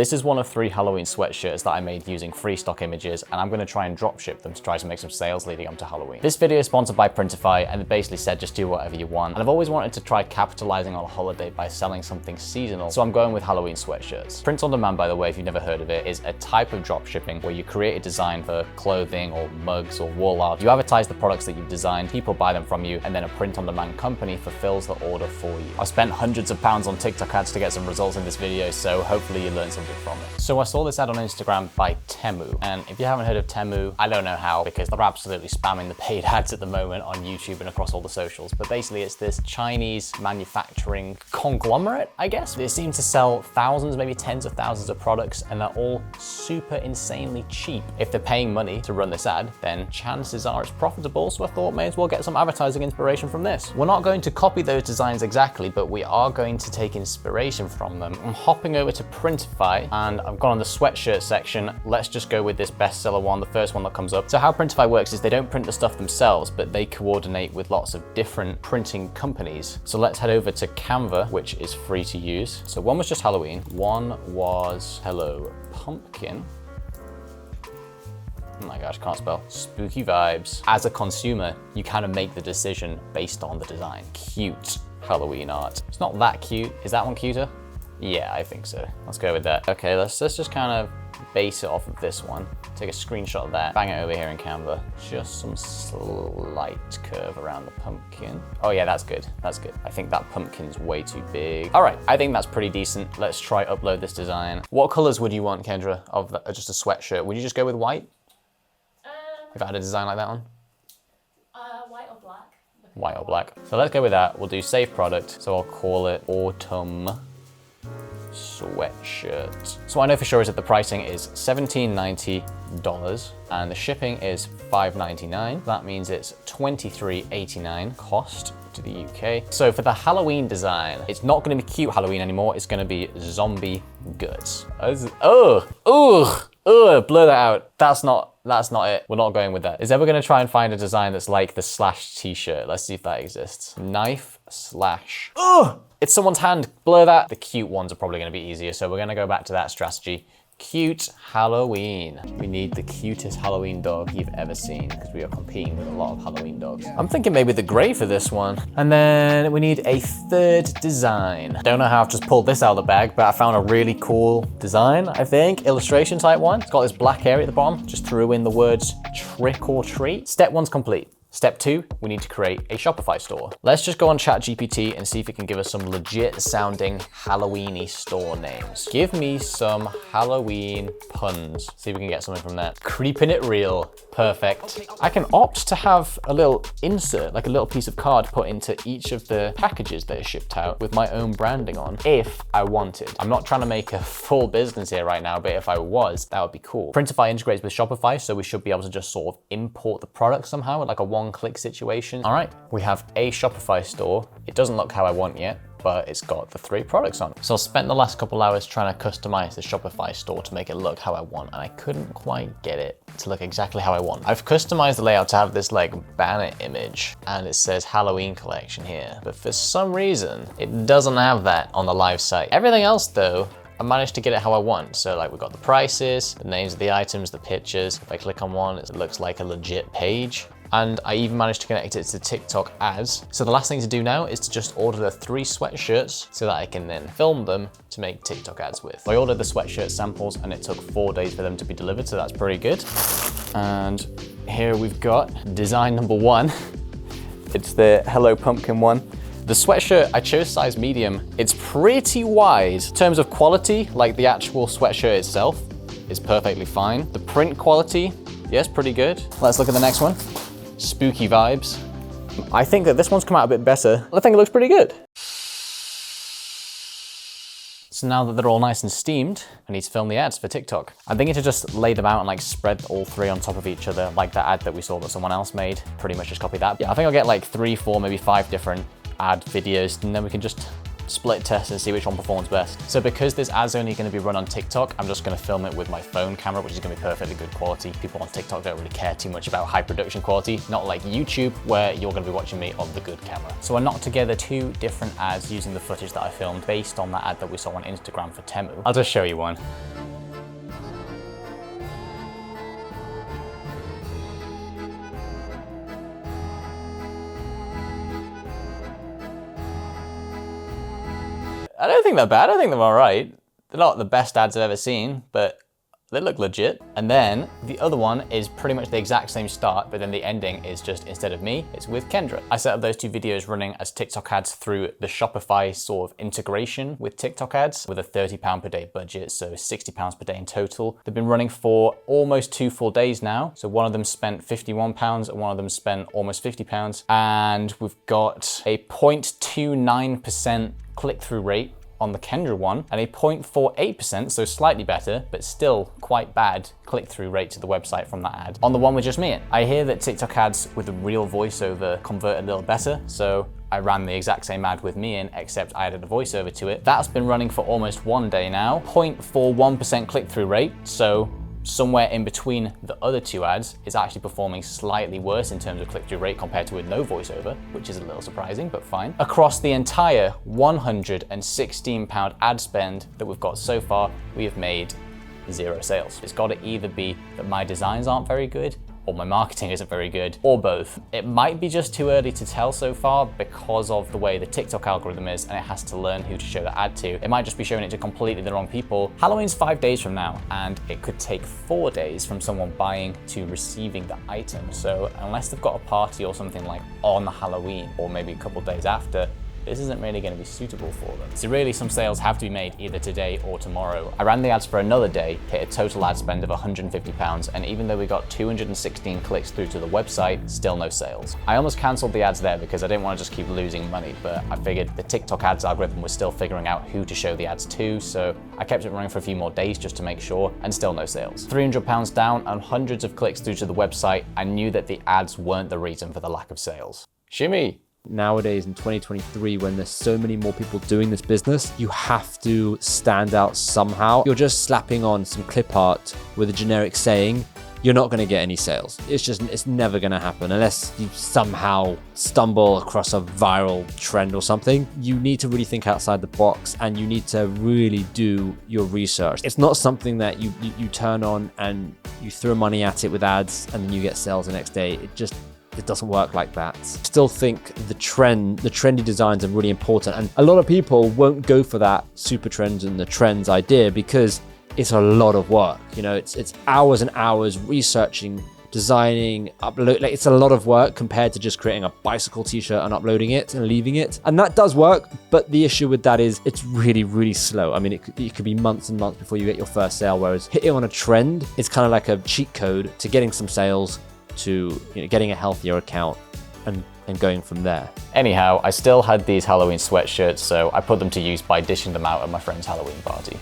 This is one of 3 Halloween sweatshirts that I made using free stock images, and I'm gonna try and drop ship them to try to make some sales leading up to Halloween. This video is sponsored by Printify, and it basically said just do whatever you want. And I've always wanted to try capitalizing on a holiday by selling something seasonal, so I'm going with Halloween sweatshirts. Print on demand, by the way, if you've never heard of it, is a type of drop shipping where you create a design for clothing or mugs or wall art. You advertise the products that you've designed, people buy them from you, and then a print on demand company fulfills the order for you. I've spent hundreds of pounds on TikTok ads to get some results in this video, so hopefully you learned something from it. So I saw this ad on Instagram by Temu, and if you haven't heard of Temu, I don't know how, because they're absolutely spamming the paid ads at the moment on YouTube and across all the socials. But basically it's this Chinese manufacturing conglomerate, I guess. They seem to sell thousands, maybe tens of thousands of products, and they're all super insanely cheap. If they're paying money to run this ad, then chances are it's profitable, so I thought may as well get some advertising inspiration from this. We're not going to copy those designs exactly, but we are going to take inspiration from them. I'm hopping over to Printify, and I've gone on the sweatshirt section. Let's just go with this bestseller one, the first one that comes up. So how Printify works is they don't print the stuff themselves, but they coordinate with lots of different printing companies. So let's head over to Canva, which is free to use. So one was just Halloween, one was Hello Pumpkin. Oh my gosh, can't spell. Spooky vibes. As a consumer, you kind of make the decision based on the design. Cute Halloween art. It's not that cute. Is that one cuter? Yeah, I think so. Let's go with that. Okay, let's just kind of base it off of this one. Take a screenshot of that, bang it over here in Canva. Just some slight curve around the pumpkin. Oh yeah, that's good, that's good. I think that pumpkin's way too big. All right, I think that's pretty decent. Let's try upload this design. What colors would you want, Kendra, of just a sweatshirt? Would you just go with white? If I had a design like that one? White or black. White or black. So let's go with that. We'll do save product. So I'll call it Autumn Sweatshirt. So what I know for sure is that the pricing is $17.90 and the shipping is $5.99. That means it's $23.89 cost to the UK. So for the Halloween design, it's not gonna be cute Halloween anymore. It's gonna be zombie guts. Blur that out. That's not it. We're not going with that. Is ever gonna try and find a design that's like the slash t-shirt? Let's see if that exists. Knife slash. It's someone's hand. Blur that. The cute ones are probably gonna be easier, so we're gonna go back to that strategy. Cute Halloween. We need the cutest Halloween dog you've ever seen, because we are competing with a lot of Halloween dogs. I'm thinking maybe the gray for this one. And then we need a third design. Don't know how I've just pulled this out of the bag, but I found a really cool design, I think. Illustration type one. It's got this black area at the bottom. Just threw in the words trick or treat. Step 1's complete. Step 2, we need to create a Shopify store. Let's just go on ChatGPT and see if it can give us some legit sounding Halloween-y store names. Give me some Halloween puns. See if we can get something from that. Creeping it real. Perfect. I can opt to have a little insert, like a little piece of card put into each of the packages that are shipped out with my own branding on, if I wanted. I'm not trying to make a full business here right now, but if I was, that would be cool. Printify integrates with Shopify, so we should be able to just sort of import the product somehow, like a one-click situation. All right, we have a Shopify store. It doesn't look how I want yet, but it's got the 3 products on it. So I spent the last couple hours trying to customize the Shopify store to make it look how I want, and I couldn't quite get it to look exactly how I want. I've customized the layout to have this like banner image, and it says Halloween collection here, but for some reason, it doesn't have that on the live site. Everything else though, I managed to get it how I want. So like we've got the prices, the names of the items, the pictures. If I click on one, it looks like a legit page. And I even managed to connect it to TikTok ads. So the last thing to do now is to just order the 3 sweatshirts so that I can then film them to make TikTok ads with. I ordered the sweatshirt samples and it took 4 days for them to be delivered, so that's pretty good. And here we've got design number 1. It's the Hello Pumpkin one. The sweatshirt, I chose size medium. It's pretty wide. In terms of quality, like the actual sweatshirt itself is perfectly fine. The print quality, yes, pretty good. Let's look at the next one. Spooky vibes. I think that this one's come out a bit better. I think it looks pretty good. So now that they're all nice and steamed, I need to film the ads for TikTok. I'm thinking to just lay them out and like spread all 3 on top of each other, like that ad that we saw that someone else made. Pretty much just copy that. Yeah, I think I'll get like 3, 4, maybe 5 different ad videos, and then we can just split test and see which one performs best. So because this ad's only going to be run on TikTok, I'm just going to film it with my phone camera, which is going to be perfectly good quality. People on TikTok don't really care too much about high production quality, not like YouTube, where you're going to be watching me on the good camera. So I knocked together 2 different ads using the footage that I filmed based on that ad that we saw on Instagram for Temu. I'll just show you one. I don't think they're bad. I think they're all right. They're not the best ads I've ever seen, but they look legit. And then the other one is pretty much the exact same start, but then the ending is just, instead of me, it's with Kendra. I set up those 2 videos running as TikTok ads through the Shopify sort of integration with TikTok ads with a £30 per day budget, so £60 per day in total. They've been running for almost 2 full days now. So one of them spent £51 and one of them spent almost £50. And we've got a 0.29% click-through rate on the Kendra one, and a 0.48%, so slightly better, but still quite bad click-through rate to the website from that ad on the one with just me in. I hear that TikTok ads with a real voiceover convert a little better, so I ran the exact same ad with me in, except I added a voiceover to it. That's been running for almost 1 day now. 0.41% click-through rate, so somewhere in between the other 2 ads is actually performing slightly worse in terms of click-through rate compared to with no voiceover, which is a little surprising, but fine. Across the entire £116 ad spend that we've got so far, we have made 0 sales. It's got to either be that my designs aren't very good, or my marketing isn't very good, or both. It might be just too early to tell so far because of the way the TikTok algorithm is and it has to learn who to show the ad to. It might just be showing it to completely the wrong people. Halloween's 5 days from now, and it could take 4 days from someone buying to receiving the item. So unless they've got a party or something like on Halloween, or maybe a couple days after, this isn't really going to be suitable for them. So really, some sales have to be made either today or tomorrow. I ran the ads for another day, hit a total ad spend of £150, and even though we got 216 clicks through to the website, still no sales. I almost cancelled the ads there because I didn't want to just keep losing money, but I figured the TikTok ads algorithm was still figuring out who to show the ads to, so I kept it running for a few more days just to make sure, and still no sales. £300 down and hundreds of clicks through to the website. I knew that the ads weren't the reason for the lack of sales. Shimmy! Nowadays in 2023, when there's so many more people doing this business, you have to stand out somehow. You're just slapping on some clip art with a generic saying, you're not going to get any sales. It's never going to happen unless you somehow stumble across a viral trend or something. You need to really think outside the box, and you need to really do your research. It's not something that you turn on and you throw money at it with ads and then you get sales the next day. It doesn't work like that. Still think the trendy designs are really important, and a lot of people won't go for that super trends and the trends idea because it's a lot of work. You know, it's hours and hours researching, designing, upload. Like, it's a lot of work compared to just creating a bicycle t-shirt and uploading it and leaving it. And that does work, but the issue with that is it's really, really slow. I mean, it could be months and months before you get your first sale, whereas hitting on a trend is kind of like a cheat code to getting some sales, to getting a healthier account and going from there. Anyhow, I still had these Halloween sweatshirts, so I put them to use by dishing them out at my friend's Halloween party.